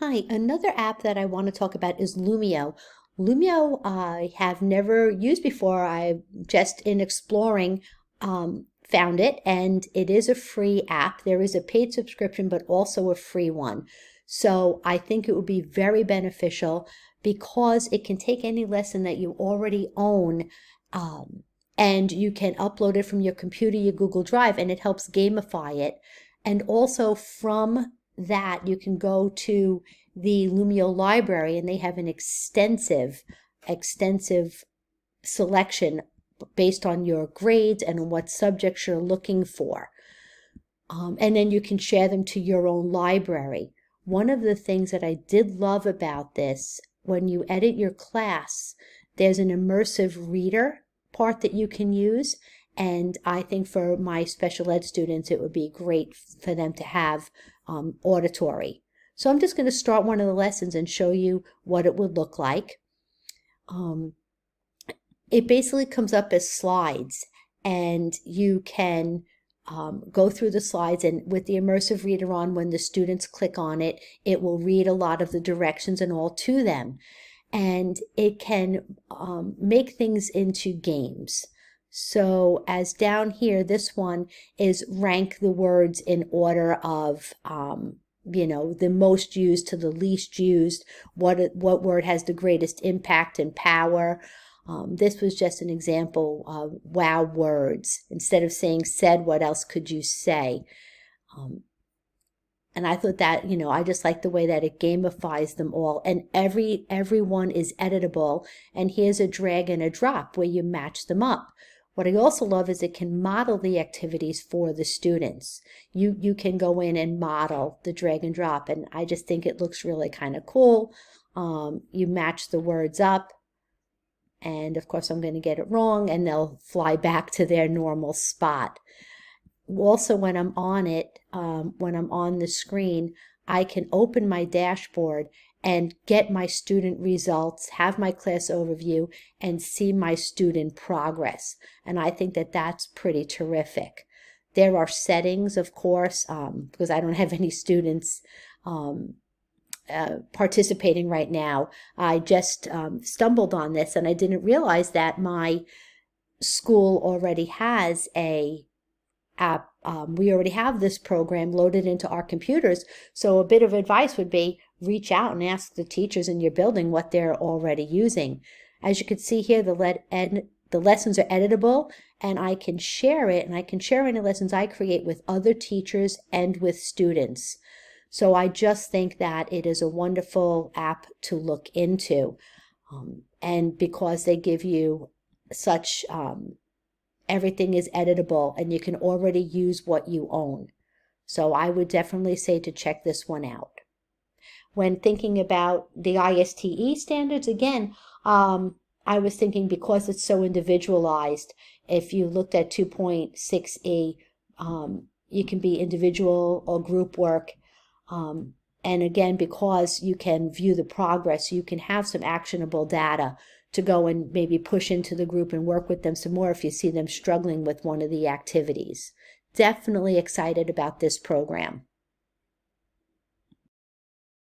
Hi, another app that I want to talk about is Lumio. Lumio I have never used before. I just in exploring found it, and it is a free app. There is a paid subscription, but also a free one. So I think it would be very beneficial because it can take any lesson that you already own, and you can upload it from your computer, your Google Drive, and it helps gamify it. And also from that, you can go to the Lumio library, and they have an extensive selection based on your grades and what subjects you're looking for. And then you can share them to your own library. One of the things that I did love about this, when you edit your class, there's an immersive reader part that you can use. And I think for my special ed students, it would be great for them to have auditory. So I'm just going to start one of the lessons and show you what it would look like. It basically comes up as slides, and you can go through the slides, and with the immersive reader on, when the students click on it, it will read a lot of the directions and all to them. And it can make things into games. So as down here, this one is rank the words in order of, the most used to the least used, what word has the greatest impact and power. This was just an example of wow words. Instead of saying said, what else could you say? And I thought that, I just like the way that it gamifies them all. And everyone is editable. And here's a drag and a drop where you match them up. What I also love is it can model the activities for the students. You can go in and model the drag and drop, and I just think it looks really kind of cool. You match the words up, and of course I'm going to get it wrong, and they'll fly back to their normal spot. Also, when I'm on it, when I'm on the screen, I can open my dashboard and get my student results, have my class overview, and see my student progress. And I think that that's pretty terrific. There are settings, of course, because I don't have any students participating right now. I just stumbled on this, and I didn't realize that my school already has a app. We already have this program loaded into our computers. So a bit of advice would be reach out and ask the teachers in your building what they're already using. As you can see here, the lessons are editable, and I can share it, and I can share any lessons I create with other teachers and with students. So I just think that it is a wonderful app to look into. And because they give you such everything is editable, and you can already use what you own. So I would definitely say to check this one out. When thinking about the ISTE standards, again, I was thinking because it's so individualized, if you looked at 2.6e, you can be individual or group work. And again, because you can view the progress, you can have some actionable data to go and maybe push into the group and work with them some more if you see them struggling with one of the activities. Definitely excited about this program.